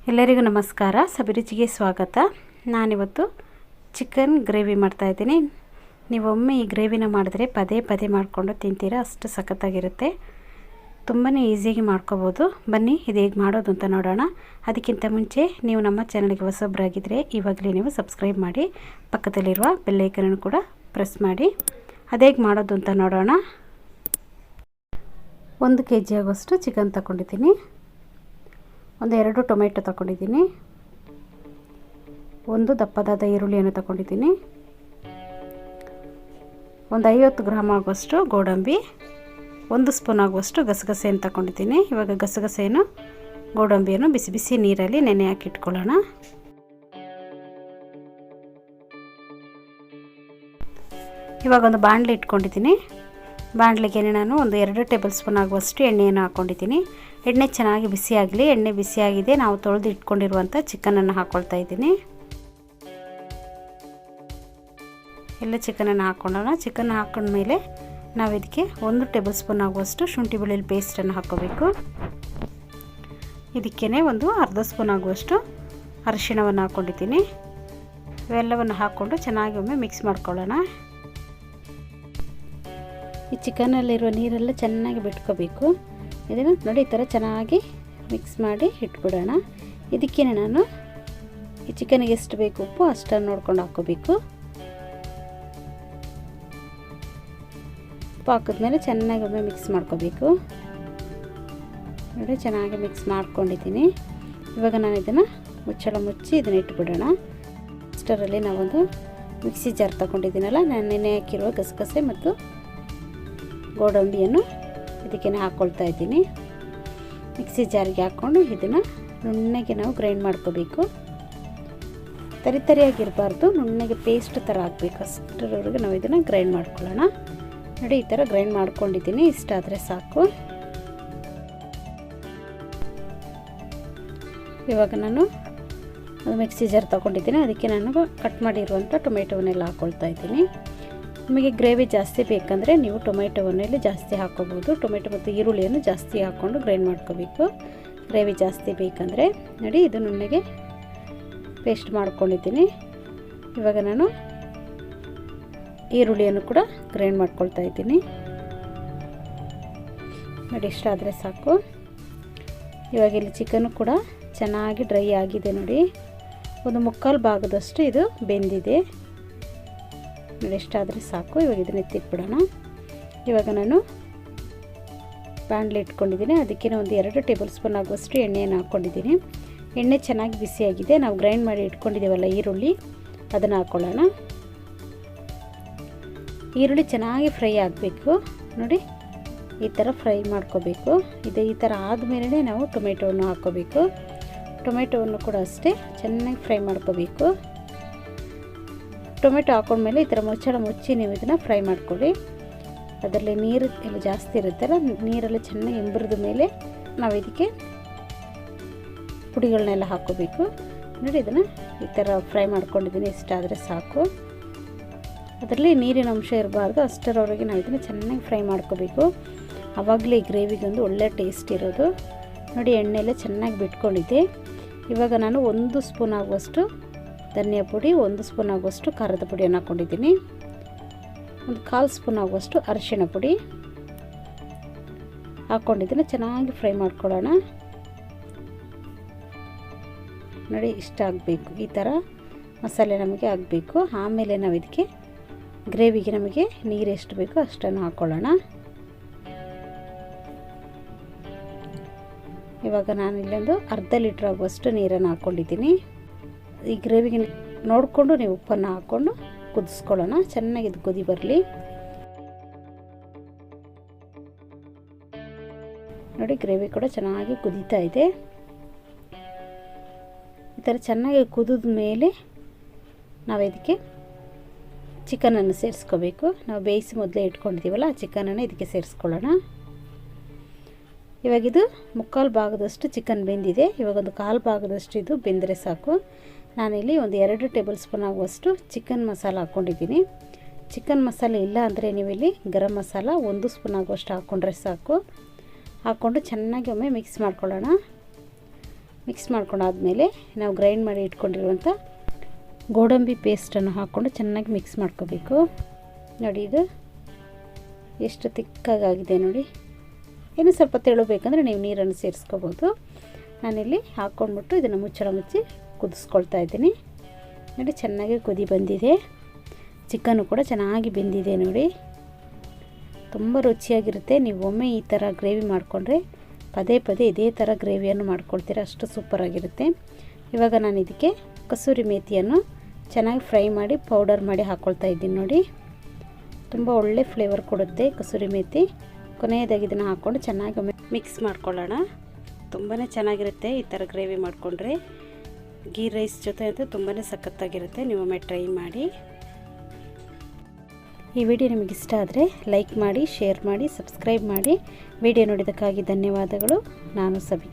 ಎಲ್ಲರಿಗೂ ನಮಸ್ಕಾರ. ಸಬಿ ರುಚಿಗೆ ಸ್ವಾಗತ. ನಾನಿವತ್ತು ಚಿಕನ್ ಗ್ರೇವಿ ಮಾಡ್ತಾಯಿದ್ದೀನಿ. ನೀವೊಮ್ಮೆ ಈ ಗ್ರೇವಿನ ಮಾಡಿದ್ರೆ ಪದೇ ಪದೇ ಮಾಡಿಕೊಂಡು ತಿಂತೀರಾ, ಅಷ್ಟು ಸಖತ್ತಾಗಿರುತ್ತೆ. ತುಂಬಾ ಈಸಿಯಾಗಿ ಮಾಡ್ಕೋಬೋದು. ಬನ್ನಿ ಇದು ಹೇಗೆ ಮಾಡೋದು ಅಂತ ನೋಡೋಣ. ಅದಕ್ಕಿಂತ ಮುಂಚೆ ನೀವು ನಮ್ಮ ಚಾನಲ್ಗೆ ಹೊಸಬ್ರಾಗಿದ್ದರೆ ಇವಾಗಲೇ ನೀವು ಸಬ್ಸ್ಕ್ರೈಬ್ ಮಾಡಿ, ಪಕ್ಕದಲ್ಲಿರುವ ಬೆಲ್ ಐಕನನ್ನು ಕೂಡ ಪ್ರೆಸ್ ಮಾಡಿ. ಅದು ಹೇಗೆ ಮಾಡೋದು ಅಂತ ನೋಡೋಣ. 1 kg ಆಗುವಷ್ಟು ಚಿಕನ್ ತಗೊಂಡಿದ್ದೀನಿ. 2 ಟೊಮೆಟೊ ತಗೊಂಡಿದ್ದೀನಿ. 1 ದಪ್ಪದಾದ ಈರುಳ್ಳಿಯನ್ನು ತಗೊಂಡಿದ್ದೀನಿ. 50 ಗ್ರಾಮ್ ಆಗುವಷ್ಟು ಗೋಡಂಬಿ, 1 ಸ್ಪೂನ್ ಆಗುವಷ್ಟು ಗಸಗಸೆಯನ್ನು ತಗೊಂಡಿದ್ದೀನಿ. ಇವಾಗ ಗಸಗಸೆಯನ್ನು ಗೋಡಂಬಿಯನ್ನು ಬಿಸಿ ಬಿಸಿ ನೀರಲ್ಲಿ ನೆನೆ ಹಾಕಿ ಇಟ್ಕೊಳ್ಳೋಣ. ಇವಾಗ ಒಂದು ಬಾಣಲೆ ಇಟ್ಕೊಂಡಿದ್ದೀನಿ. ಬಾಣಲೆಗೆ ನಾನು 2 ಟೇಬಲ್ ಸ್ಪೂನ್ ಆಗುವಷ್ಟು ಎಣ್ಣೆಯನ್ನು ಹಾಕ್ಕೊಂಡಿದ್ದೀನಿ. ಎಣ್ಣೆ ಚೆನ್ನಾಗಿ ಬಿಸಿಯಾಗಲಿ. ಎಣ್ಣೆ ಬಿಸಿಯಾಗಿದೆ. ನಾವು ತೊಳೆದು ಇಟ್ಕೊಂಡಿರುವಂಥ ಚಿಕನನ್ನು ಹಾಕ್ಕೊಳ್ತಾ ಇದ್ದೀನಿ. ಎಲ್ಲ ಚಿಕನನ್ನು ಹಾಕ್ಕೊಳ್ಳೋಣ. ಚಿಕನ್ ಹಾಕೊಂಡ್ಮೇಲೆ ನಾವು ಇದಕ್ಕೆ 1 ಟೇಬಲ್ ಸ್ಪೂನ್ ಆಗುವಷ್ಟು ಶುಂಠಿ ಬೆಳ್ಳುಳ್ಳಿ ಪೇಸ್ಟನ್ನು ಹಾಕ್ಕೋಬೇಕು. ಇದಕ್ಕೇ ಒಂದು ಅರ್ಧ ಸ್ಪೂನ್ ಆಗುವಷ್ಟು ಅರಿಶಿಣವನ್ನು ಹಾಕ್ಕೊಂಡಿದ್ದೀನಿ. ಇವೆಲ್ಲವನ್ನು ಹಾಕ್ಕೊಂಡು ಚೆನ್ನಾಗಿ ಒಮ್ಮೆ ಮಿಕ್ಸ್ ಮಾಡ್ಕೊಳ್ಳೋಣ. ಈ ಚಿಕನಲ್ಲಿರುವ ನೀರೆಲ್ಲ ಚೆನ್ನಾಗಿ ಬಿಟ್ಕೋಬೇಕು. ಇದನ್ನು ನೋಡಿ ಈ ಥರ ಚೆನ್ನಾಗಿ ಮಿಕ್ಸ್ ಮಾಡಿ ಇಟ್ಬಿಡೋಣ. ಇದಕ್ಕೇ ನಾನು ಈ ಚಿಕನಿಗೆ ಎಷ್ಟು ಬೇಕು ಉಪ್ಪು ಅಷ್ಟನ್ನು ನೋಡ್ಕೊಂಡು ಹಾಕ್ಕೋಬೇಕು. ಉಪ್ಪು ಹಾಕಿದ್ಮೇಲೆ ಚೆನ್ನಾಗಿ ಒಮ್ಮೆ ಮಿಕ್ಸ್ ಮಾಡ್ಕೋಬೇಕು. ನೋಡಿ ಚೆನ್ನಾಗಿ ಮಿಕ್ಸ್ ಮಾಡ್ಕೊಂಡಿದ್ದೀನಿ. ಇವಾಗ ನಾನು ಇದನ್ನು ಮುಚ್ಚಳ ಮುಚ್ಚಿ ಇದನ್ನು ಇಟ್ಬಿಡೋಣ. ಅಷ್ಟರಲ್ಲಿ ನಾವೊಂದು ಮಿಕ್ಸಿ ಜಾರ್ ತಗೊಂಡಿದ್ದೀನಲ್ಲ, ನಾನು ನೆನೆ ಹಾಕಿರುವ ಗಸಗಸೆ ಮತ್ತು ಗೋಡಂಬಿಯನ್ನು ಇದಕ್ಕೆ ಹಾಕ್ಕೊಳ್ತಾ ಇದ್ದೀನಿ. ಮಿಕ್ಸಿ ಜಾರಿಗೆ ಹಾಕ್ಕೊಂಡು ಇದನ್ನು ನುಣ್ಣಗೆ ನಾವು ಗ್ರೈಂಡ್ ಮಾಡ್ಕೋಬೇಕು. ತರಿತರಿಯಾಗಿರಬಾರ್ದು, ನುಣ್ಣಗೆ ಪೇಸ್ಟ್ ಥರ ಹಾಕಬೇಕು. ಅಷ್ಟರವರೆಗೆ ನಾವು ಇದನ್ನು ಗ್ರೈಂಡ್ ಮಾಡ್ಕೊಳ್ಳೋಣ. ನೋಡಿ ಈ ಥರ ಗ್ರೈಂಡ್ ಮಾಡ್ಕೊಂಡಿದ್ದೀನಿ. ಇಷ್ಟಾದರೆ ಸಾಕು. ಇವಾಗ ನಾನು ಒಂದು ಮಿಕ್ಸಿ ಜಾರ್ ತೊಗೊಂಡಿದ್ದೀನಿ. ಅದಕ್ಕೆ ನಾನು ಕಟ್ ಮಾಡಿರುವಂಥ ಟೊಮೆಟೊವನ್ನೆಲ್ಲ ಹಾಕ್ಕೊಳ್ತಾ ಇದ್ದೀನಿ. ನಿಮಗೆ ಗ್ರೇವಿ ಜಾಸ್ತಿ ಬೇಕಂದರೆ ನೀವು ಟೊಮೆಟೊವನ್ನೆಲ್ಲ ಜಾಸ್ತಿ ಹಾಕ್ಕೋಬೋದು. ಟೊಮೆಟೊ ಮತ್ತು ಈರುಳ್ಳಿಯನ್ನು ಜಾಸ್ತಿ ಹಾಕ್ಕೊಂಡು ಗ್ರೈಂಡ್ ಮಾಡ್ಕೋಬೇಕು. ಗ್ರೇವಿ ಜಾಸ್ತಿ ಬೇಕಂದರೆ ನೋಡಿ ಇದು ನುಣ್ಣಗೆ ಪೇಸ್ಟ್ ಮಾಡ್ಕೊಂಡಿದ್ದೀನಿ. ಇವಾಗ ನಾನು ಈರುಳ್ಳಿಯನ್ನು ಕೂಡ ಗ್ರೈಂಡ್ ಮಾಡ್ಕೊಳ್ತಾ ಇದ್ದೀನಿ. ನೋಡಿ ಇಷ್ಟಾದರೆ ಸಾಕು. ಇವಾಗ ಇಲ್ಲಿ ಚಿಕನ್ನು ಕೂಡ ಚೆನ್ನಾಗಿ ಡ್ರೈ ಆಗಿದೆ. ನೋಡಿ ಒಂದು 1/4 ಭಾಗದಷ್ಟು ಇದು ಬೆಂದಿದೆ. ನೋಡಿ ಎಷ್ಟಾದರೆ ಸಾಕು. ಇವಾಗ ಇದನ್ನ ಎತ್ತಿಟ್ಬಿಡೋಣ. ಇವಾಗ ನಾನು ಬಾಣಲೆ ಇಟ್ಕೊಂಡಿದ್ದೀನಿ. ಅದಕ್ಕೆ ಒಂದು 2 ಟೇಬಲ್ ಸ್ಪೂನ್ ಆಗುವಷ್ಟು ಎಣ್ಣೆಯನ್ನು ಹಾಕ್ಕೊಂಡಿದ್ದೀನಿ. ಎಣ್ಣೆ ಚೆನ್ನಾಗಿ ಬಿಸಿಯಾಗಿದೆ. ನಾವು ಗ್ರೈಂಡ್ ಮಾಡಿ ಇಟ್ಕೊಂಡಿದ್ದೀವಲ್ಲ ಈರುಳ್ಳಿ, ಅದನ್ನು ಹಾಕ್ಕೊಳ್ಳೋಣ. ಈರುಳ್ಳಿ ಚೆನ್ನಾಗಿ ಫ್ರೈ ಆಗಬೇಕು. ನೋಡಿ ಈ ಥರ ಫ್ರೈ ಮಾಡ್ಕೋಬೇಕು. ಈ ಥರ ಆದಮೇಲೆ ನಾವು ಟೊಮೆಟೊವನ್ನು ಹಾಕ್ಕೋಬೇಕು. ಟೊಮೆಟೊವನ್ನು ಕೂಡ ಅಷ್ಟೇ ಚೆನ್ನಾಗಿ ಫ್ರೈ ಮಾಡ್ಕೋಬೇಕು. ಟೊಮೆಟೊ ಹಾಕೊಂಡ್ಮೇಲೆ ಈ ಥರ ಮುಚ್ಚಳ ಮುಚ್ಚಿ ನೀವು ಇದನ್ನು ಫ್ರೈ ಮಾಡ್ಕೊಳ್ಳಿ. ಅದರಲ್ಲಿ ನೀರು ಎಲ್ಲ ಜಾಸ್ತಿ ಇರುತ್ತಲ್ಲ, ನೀರೆಲ್ಲ ಚೆನ್ನಾಗಿ ಎಂಬರಿದ ಮೇಲೆ ನಾವು ಇದಕ್ಕೆ ಪುಡಿಗಳನ್ನೆಲ್ಲ ಹಾಕ್ಕೋಬೇಕು. ನೋಡಿ ಇದನ್ನು ಈ ಥರ ಫ್ರೈ ಮಾಡ್ಕೊಂಡಿದ್ದೀನಿ. ಇಷ್ಟಾದರೆ ಸಾಕು. ಅದರಲ್ಲಿ ನೀರಿನ ಅಂಶ ಇರಬಾರ್ದು. ಅಷ್ಟರವರೆಗೆ ನಾವು ಇದನ್ನು ಚೆನ್ನಾಗಿ ಫ್ರೈ ಮಾಡ್ಕೋಬೇಕು. ಆವಾಗಲೇ ಈ ಗ್ರೇವಿಗೊಂದು ಒಳ್ಳೆ ಟೇಸ್ಟ್ ಇರೋದು. ನೋಡಿ ಎಣ್ಣೆಲ್ಲ ಚೆನ್ನಾಗಿ ಬಿಟ್ಕೊಂಡಿದ್ದೆ. ಇವಾಗ ನಾನು 1 ಸ್ಪೂನ್ ಆಗುವಷ್ಟು ಧನಿಯಾ ಪುಡಿ, 1 ಸ್ಪೂನ್ ಆಗುವಷ್ಟು ಖಾರದ ಪುಡಿಯನ್ನು ಹಾಕ್ಕೊಂಡಿದ್ದೀನಿ. 1/4 ಸ್ಪೂನ್ ಆಗುವಷ್ಟು ಅರಿಶಿಣ ಪುಡಿ ಹಾಕ್ಕೊಂಡಿದ್ದೀನಿ. ಚೆನ್ನಾಗಿ ಫ್ರೈ ಮಾಡ್ಕೊಳ್ಳೋಣ. ನೋಡಿ ಇಷ್ಟ ಆಗಬೇಕು. ಈ ಥರ ಮಸಾಲೆ ನಮಗೆ ಆಗಬೇಕು. ಆಮೇಲೆ ನಾವು ಇದಕ್ಕೆ ಗ್ರೇವಿಗೆ ನಮಗೆ ನೀರು ಎಷ್ಟು ಬೇಕೋ ಅಷ್ಟನ್ನು ಹಾಕ್ಕೊಳ್ಳೋಣ. ಇವಾಗ ನಾನು ಇಲ್ಲೊಂದು ಅರ್ಧ ಲೀಟ್ರ್ ಆಗುವಷ್ಟು ನೀರನ್ನು ಹಾಕ್ಕೊಂಡಿದ್ದೀನಿ. ಈ ಗ್ರೇವಿಗೆ ನೋಡಿಕೊಂಡು ನೀವು ಉಪ್ಪನ್ನು ಹಾಕ್ಕೊಂಡು ಕುದಿಸ್ಕೊಳ್ಳೋಣ. ಚೆನ್ನಾಗಿ ಇದು ಕುದಿ ಬರಲಿ. ನೋಡಿ ಗ್ರೇವಿ ಕೂಡ ಚೆನ್ನಾಗಿ ಕುದೀತಾ ಇದೆ. ಈ ಥರ ಚೆನ್ನಾಗಿ ಕುದಿದ ಮೇಲೆ ನಾವು ಇದಕ್ಕೆ ಚಿಕನನ್ನು ಸೇರಿಸ್ಕೋಬೇಕು. ನಾವು ಬೇಯಿಸಿ ಮೊದಲೇ ಇಟ್ಕೊಂಡಿದ್ದೀವಲ್ಲ ಆ ಚಿಕನನ್ನು ಇದಕ್ಕೆ ಸೇರಿಸ್ಕೊಳ್ಳೋಣ. ಇವಾಗಿದು 1/4 ಭಾಗದಷ್ಟು ಚಿಕನ್ ಬೆಂದಿದೆ. ಇವಾಗ ಒಂದು 1/4 ಭಾಗದಷ್ಟು ಇದು ಬೆಂದರೆ ಸಾಕು. ನಾನಿಲ್ಲಿ ಒಂದು 2 ಟೇಬಲ್ ಸ್ಪೂನ್ ಆಗುವಷ್ಟು ಚಿಕನ್ ಮಸಾಲ ಹಾಕ್ಕೊಂಡಿದ್ದೀನಿ. ಚಿಕನ್ ಮಸಾಲೆ ಇಲ್ಲ ಅಂದರೆ ನೀವಿಲ್ಲಿ ಗರಂ ಮಸಾಲ 1 ಸ್ಪೂನ್ ಆಗುವಷ್ಟು ಹಾಕ್ಕೊಂಡ್ರೆ ಸಾಕು. ಹಾಕ್ಕೊಂಡು ಚೆನ್ನಾಗಿ ಒಮ್ಮೆ ಮಿಕ್ಸ್ ಮಾಡ್ಕೊಳ್ಳೋಣ. ಮಿಕ್ಸ್ ಮಾಡ್ಕೊಂಡಾದ್ಮೇಲೆ ನಾವು ಗ್ರೈಂಡ್ ಮಾಡಿ ಇಟ್ಕೊಂಡಿರುವಂಥ ಗೋಡಂಬಿ ಪೇಸ್ಟನ್ನು ಹಾಕ್ಕೊಂಡು ಚೆನ್ನಾಗಿ ಮಿಕ್ಸ್ ಮಾಡ್ಕೋಬೇಕು. ನೋಡಿ ಇದು ಎಷ್ಟು ತಿಕ್ಕಾಗಿದೆ ನೋಡಿ. ಇನ್ನು ಸ್ವಲ್ಪ ತೆಳುಬೇಕಂದ್ರೆ ನೀವು ನೀರನ್ನು ಸೇರಿಸ್ಕೋಬೋದು. ನಾನಿಲ್ಲಿ ಹಾಕ್ಕೊಂಡ್ಬಿಟ್ಟು ಇದನ್ನು ಮುಚ್ಚಳ ಮುಚ್ಚಿ ಕುದಿಸ್ಕೊಳ್ತಾ ಇದ್ದೀನಿ. ನೋಡಿ ಚೆನ್ನಾಗಿ ಕುದಿ ಬಂದಿದೆ. ಚಿಕನ್ನು ಕೂಡ ಚೆನ್ನಾಗಿ ಬೆಂದಿದೆ ನೋಡಿ. ತುಂಬ ರುಚಿಯಾಗಿರುತ್ತೆ. ನೀವು ಒಮ್ಮೆ ಈ ಥರ ಗ್ರೇವಿ ಮಾಡಿಕೊಂಡ್ರೆ ಪದೇ ಪದೇ ಇದೇ ಥರ ಗ್ರೇವಿಯನ್ನು ಮಾಡ್ಕೊಳ್ತೀರ, ಅಷ್ಟು ಸೂಪರಾಗಿರುತ್ತೆ. ಇವಾಗ ನಾನು ಇದಕ್ಕೆ ಕಸೂರಿ ಮೇಥಿಯನ್ನು ಚೆನ್ನಾಗಿ ಫ್ರೈ ಮಾಡಿ ಪೌಡರ್ ಮಾಡಿ ಹಾಕ್ಕೊಳ್ತಾ ಇದ್ದೀನಿ ನೋಡಿ. ತುಂಬ ಒಳ್ಳೆ ಫ್ಲೇವರ್ ಕೊಡುತ್ತೆ ಕಸೂರಿ ಮೇಥಿ. ಕೊನೆಯದಾಗಿ ಇದನ್ನು ಹಾಕ್ಕೊಂಡು ಚೆನ್ನಾಗಿ ಮಿಕ್ಸ್ ಮಾಡ್ಕೊಳ್ಳೋಣ. ತುಂಬಾ ಚೆನ್ನಾಗಿರುತ್ತೆ ಈ ಥರ ಗ್ರೇವಿ ಮಾಡಿಕೊಂಡ್ರೆ. ಗೀ ರೈಸ್ ಜೊತೆ ಅಂತೂ ತುಂಬಾ ಸಖತ್ತಾಗಿರುತ್ತೆ. ನೀವು ಒಮ್ಮೆ ಟ್ರೈ ಮಾಡಿ. ಈ ವಿಡಿಯೋ ನಿಮಗೆ ಇಷ್ಟ ಆದರೆ ಲೈಕ್ ಮಾಡಿ, ಶೇರ್ ಮಾಡಿ, ಸಬ್ಸ್ಕ್ರೈಬ್ ಮಾಡಿ. ವಿಡಿಯೋ ನೋಡಿದ್ದಕ್ಕಾಗಿ ಧನ್ಯವಾದಗಳು. ನಾನು ಸಬಿ.